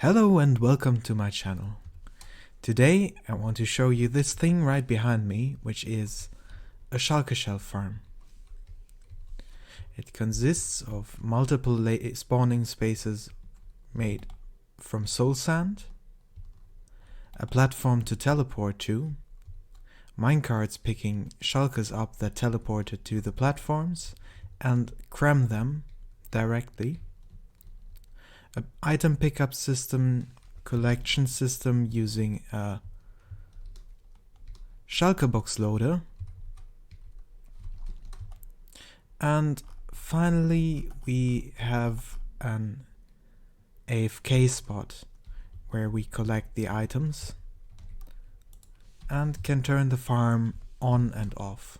Hello and welcome to my channel. Today I want to show you this thing right behind me, which is a Shulker shell farm. It consists of multiple spawning spaces made from soul sand, a platform to teleport to, minecarts picking shulkers up that teleported to the platforms and cram them directly, an item pickup system, collection system using a shulker box loader, and finally we have an AFK spot where we collect the items and can turn the farm on and off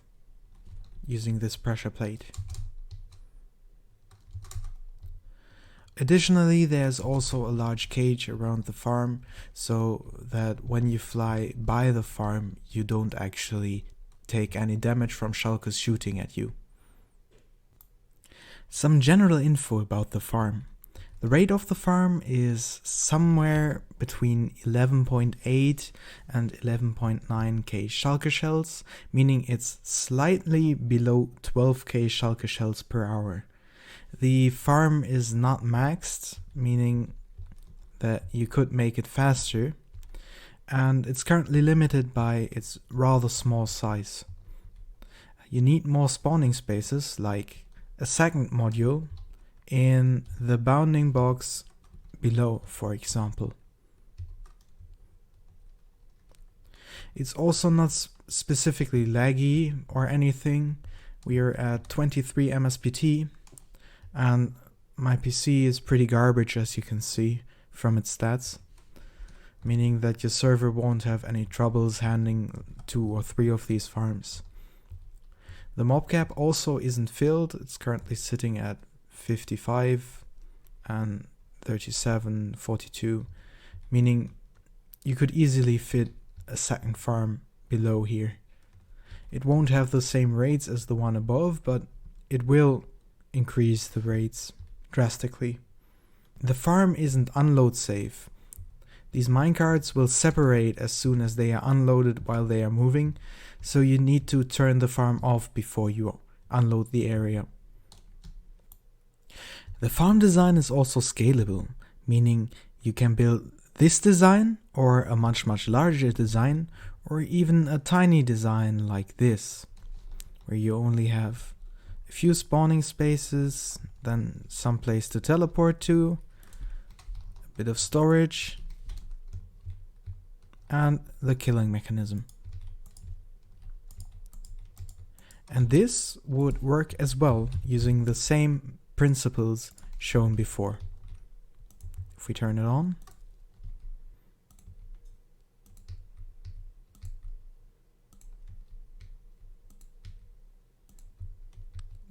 using this pressure plate. Additionally, there's also a large cage around the farm so that when you fly by the farm you don't actually take any damage from shulkers shooting at you. Some general info about the farm. The rate of the farm is somewhere between 11.8 and 11.9k shulker shells, meaning it's slightly below 12k shulker shells per hour. The farm is not maxed, meaning that you could make it faster, and it's currently limited by its rather small size. You need more spawning spaces, like a second module in the bounding box below, for example. It's also not specifically laggy or anything. We are at 23 MSPT and my PC is pretty garbage, as you can see from its stats, meaning that your server won't have any troubles handling 2 or 3 of these farms. The mob cap also isn't filled. It's currently sitting at 55 and 37, 42, meaning you could easily fit a second farm below here. It won't have the same rates as the one above, but it will increase the rates drastically. The farm isn't unload safe. These minecarts will separate as soon as they are unloaded while they are moving, so you need to turn the farm off before you unload the area. The farm design is also scalable, meaning you can build this design or a much larger design, or even a tiny design like this, where you only have a few spawning spaces, then some place to teleport to, a bit of storage, and the killing mechanism. And this would work as well using the same principles shown before. If we turn it on,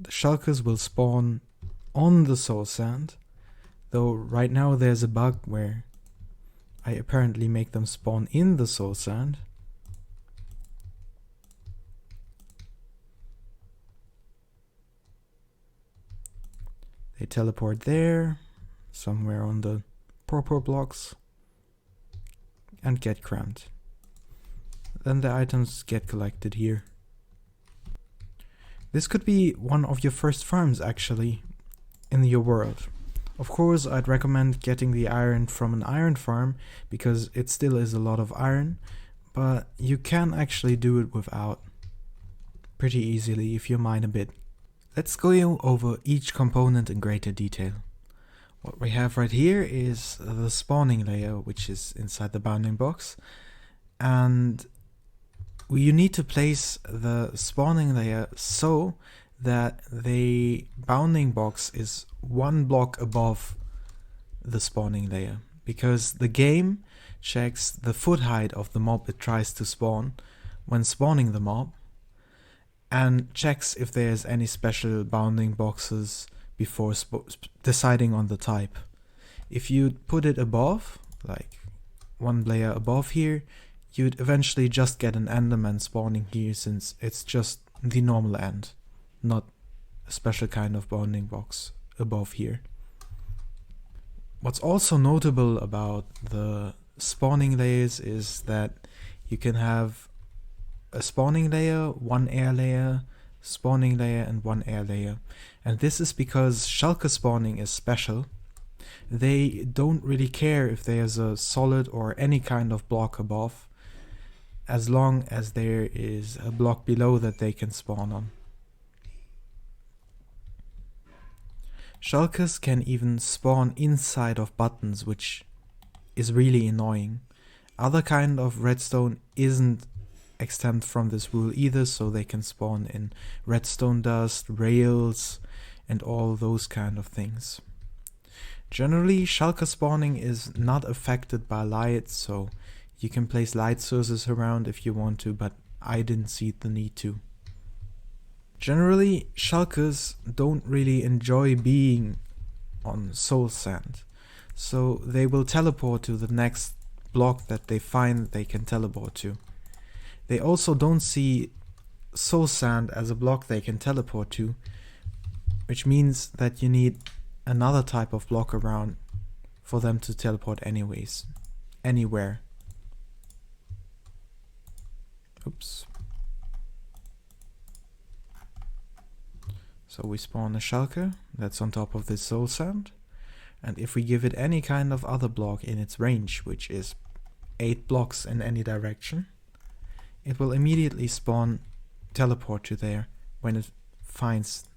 the shulkers will spawn on the soul sand, though right now there's a bug where I apparently make them spawn in the soul sand. They teleport there, somewhere on the purple blocks, and get crammed. Then the items get collected here. This could be one of your first farms actually in your world. Of course, I'd recommend getting the iron from an iron farm because it still is a lot of iron, but you can actually do it without pretty easily if you mine a bit. Let's go over each component in greater detail. What we have right here is the spawning layer, which is inside the bounding box, and you need to place the spawning layer so that the bounding box is 1 block above the spawning layer, because the game checks the foot height of the mob it tries to spawn when spawning the mob, and checks if there's any special bounding boxes before deciding on the type. If you put it above, like 1 layer above here, you'd eventually just get an enderman spawning here, since it's just the normal end, not a special kind of bounding box above here. What's also notable about the spawning layers is that you can have a spawning layer, one air layer, spawning layer, and one air layer. And this is because shulker spawning is special. They don't really care if there's a solid or any kind of block above, as long as there is a block below that they can spawn on. Shulkers can even spawn inside of buttons, which is really annoying. Other kind of redstone isn't exempt from this rule either, so they can spawn in redstone dust, rails, and all those kind of things. Generally, shulker spawning is not affected by light, so you can place light sources around if you want to, but I didn't see the need to. Generally, shulkers don't really enjoy being on soul sand, so they will teleport to the next block that they find they can teleport to. They also don't see soul sand as a block they can teleport to, which means that you need another type of block around for them to teleport anyways, anywhere. Oops. So we spawn a shulker that's on top of this soul sand, and if we give it any kind of other block in its range, which is 8 blocks in any direction, it will immediately teleport to there when it finds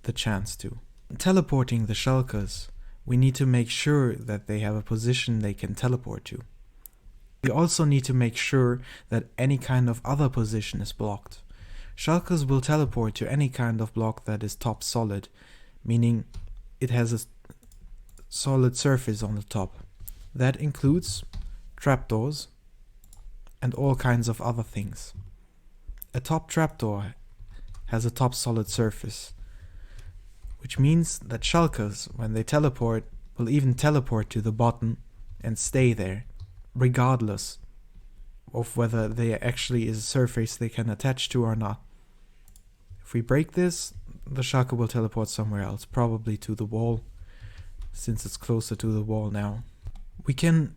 the chance to. Teleporting the shulkers, we need to make sure that they have a position they can teleport to. We also need to make sure that any kind of other position is blocked. Shulkers will teleport to any kind of block that is top solid, meaning it has a solid surface on the top. That includes trapdoors and all kinds of other things. A top trapdoor has a top solid surface, which means that shulkers, when they teleport, will even teleport to the bottom and stay there, regardless of whether there actually is a surface they can attach to or not. If we break this, the shulker will teleport somewhere else, probably to the wall, since it's closer to the wall now. We can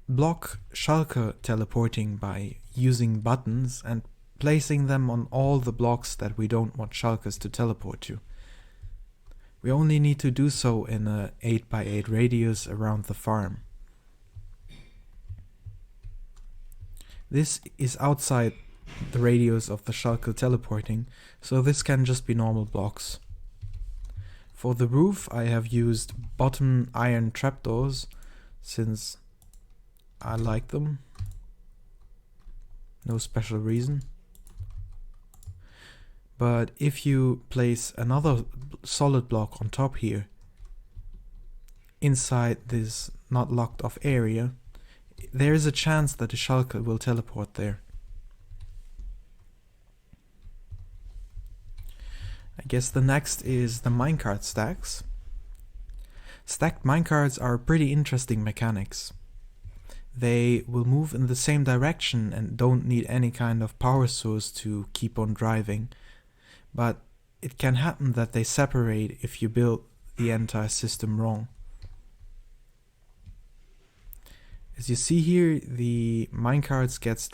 block shulker teleporting by using buttons and placing them on all the blocks that we don't want shulkers to teleport to. We only need to do so in a 8x8 radius around the farm. This is outside the radius of the shulker teleporting, so this can just be normal blocks. For the roof, I have used bottom iron trapdoors, since I like them. No special reason. But if you place another solid block on top here, inside this not locked off area, there is a chance that the shulker will teleport there. I guess the next is the minecart stacks. Stacked minecarts are pretty interesting mechanics. They will move in the same direction and don't need any kind of power source to keep on driving, but it can happen that they separate if you build the entire system wrong. As you see here, the minecarts get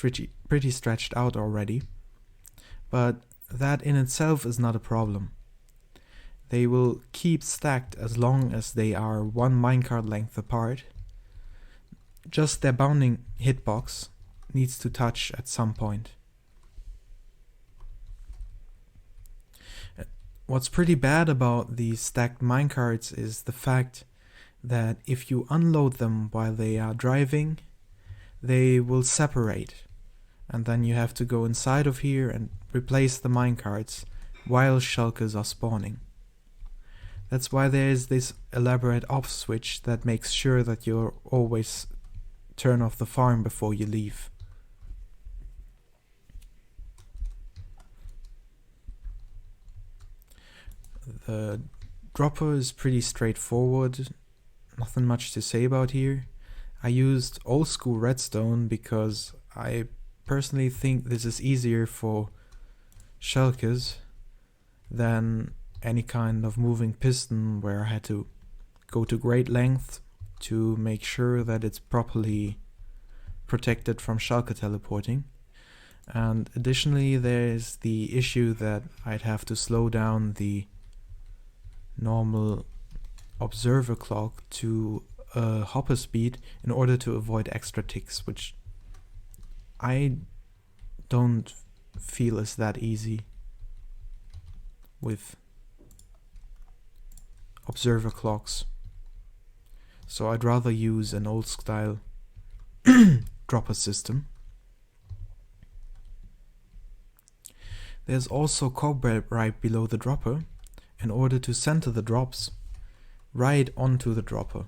pretty stretched out already, but that in itself is not a problem. They will keep stacked as long as they are one minecart length apart. Just their bounding hitbox needs to touch at some point. What's pretty bad about these stacked minecarts is the fact that if you unload them while they are driving, they will separate, and then you have to go inside of here and replace the minecarts while shulkers are spawning. That's why there is this elaborate off switch that makes sure that you always turn off the farm before you leave. The dropper is pretty straightforward, nothing much to say about here. I used old school redstone because I personally think this is easier for shulkers than any kind of moving piston where I had to go to great length to make sure that it's properly protected from Shulker teleporting. And additionally, there's the issue that I'd have to slow down the normal observer clock to a hopper speed in order to avoid extra ticks, which I don't feel is that easy with observer clocks. So I'd rather use an old style dropper system. There's also cobweb right below the dropper in order to center the drops right onto the dropper.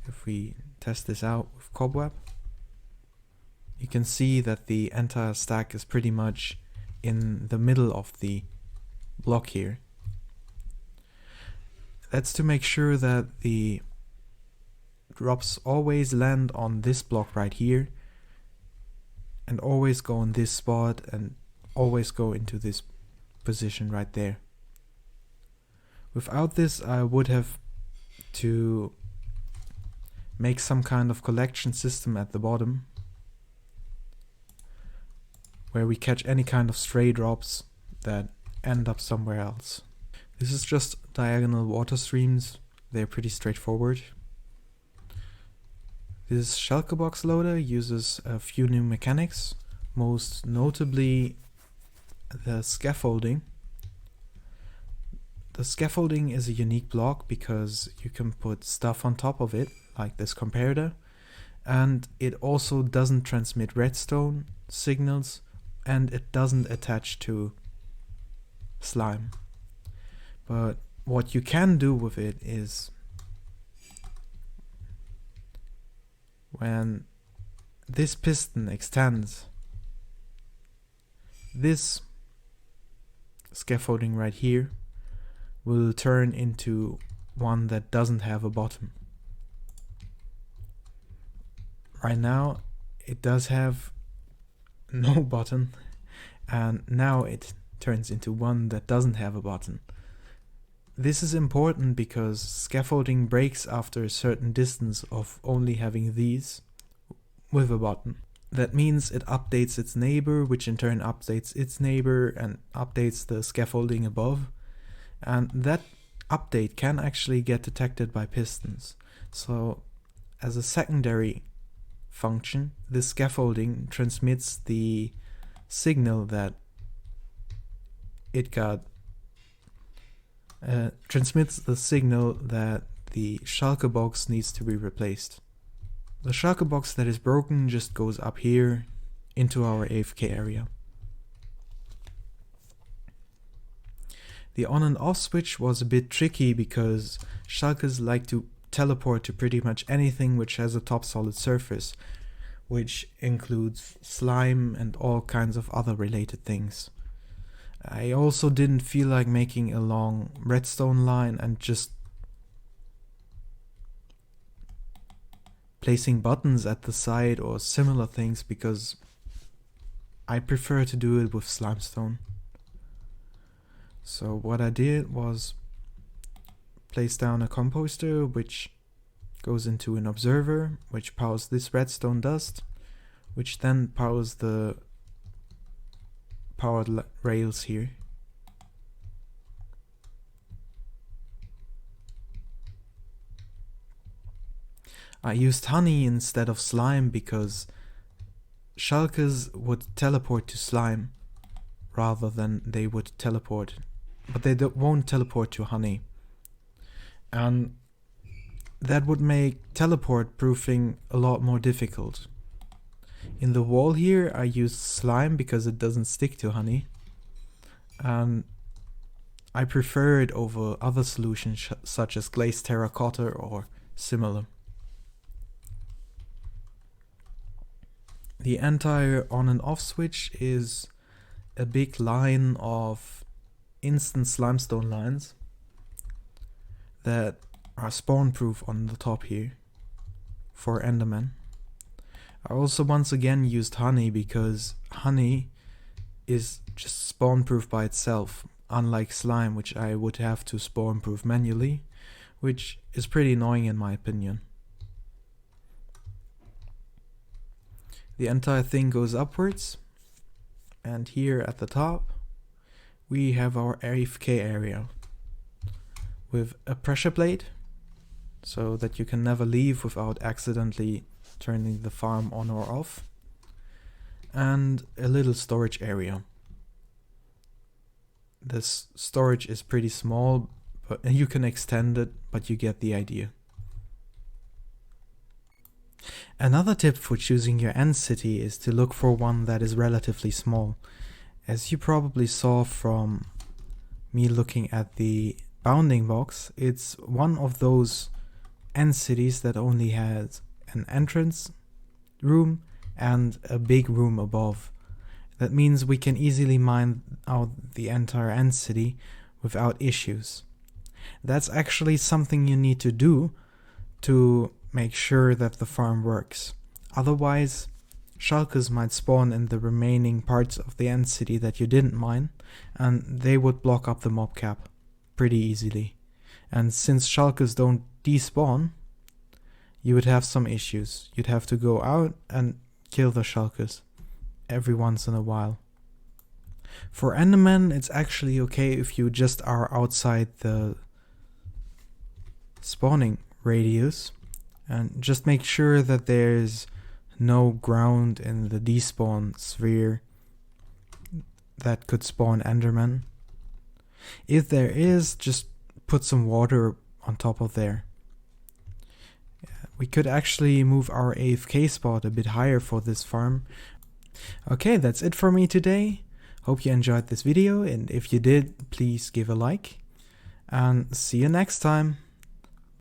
If we test this out with cobweb, you can see that the entire stack is pretty much in the middle of the block here. That's to make sure that the drops always land on this block right here, and always go in this spot, and always go into this position right there. Without this, I would have to make some kind of collection system at the bottom where we catch any kind of stray drops that end up somewhere else. This is just diagonal water streams. They're pretty straightforward. This Shulker box loader uses a few new mechanics, most notably the scaffolding. The scaffolding is a unique block because you can put stuff on top of it, like this comparator, and it also doesn't transmit redstone signals, and it doesn't attach to slime. But what you can do with it is, when this piston extends, this scaffolding right here will turn into one that doesn't have a bottom. Right now it does have no bottom, and now it turns into one that doesn't have a bottom. This is important because scaffolding breaks after a certain distance of only having these with a bottom. That means it updates its neighbor, which in turn updates its neighbor and updates the scaffolding above. And that update can actually get detected by pistons. So as a secondary function, this scaffolding transmits the signal that it got transmits the signal that the Shulker box needs to be replaced. The Shulker box that is broken just goes up here into our AFK area. The on and off switch was a bit tricky because Shulkers like to teleport to pretty much anything which has a top solid surface, which includes slime and all kinds of other related things. I also didn't feel like making a long redstone line and just placing buttons at the side or similar things, because I prefer to do it with slimestone. So what I did was place down a composter which goes into an observer, which powers this redstone dust, which then powers the powered rails here. I used honey instead of slime because Shulkers would teleport to slime rather than they would teleport, but they won't teleport to honey, and that would make teleport proofing a lot more difficult. In the wall here I used slime because it doesn't stick to honey, and I prefer it over other solutions such as glazed terracotta or similar. The entire on and off switch is a big line of instant slimestone lines that are spawn proof on the top here for Enderman. I also once again used honey because honey is just spawn proof by itself. unlike slime, which I would have to spawn proof manually, which is pretty annoying in my opinion. The entire thing goes upwards, and here at the top we have our AFK area with a pressure plate so that you can never leave without accidentally turning the farm on or off, and a little storage area. This storage is pretty small, but you can extend it, but you get the idea. Another tip for choosing your end city is to look for one that is relatively small. As you probably saw from me looking at the bounding box, it's one of those end cities that only has an entrance room and a big room above. That means we can easily mine out the entire end city without issues. That's actually something you need to do to make sure that the farm works. Otherwise, shulkers might spawn in the remaining parts of the end city that you didn't mine, and they would block up the mob cap pretty easily. And since shulkers don't despawn, you would have some issues. You'd have to go out and kill the shulkers every once in a while. For endermen, it's actually okay if you just are outside the spawning radius, and just make sure that there's no ground in the despawn sphere that could spawn endermen. If there is, just put some water on top of there. We could actually move our AFK spot a bit higher for this farm. Okay, that's it for me today. Hope you enjoyed this video, and if you did, please give a like, and see you next time.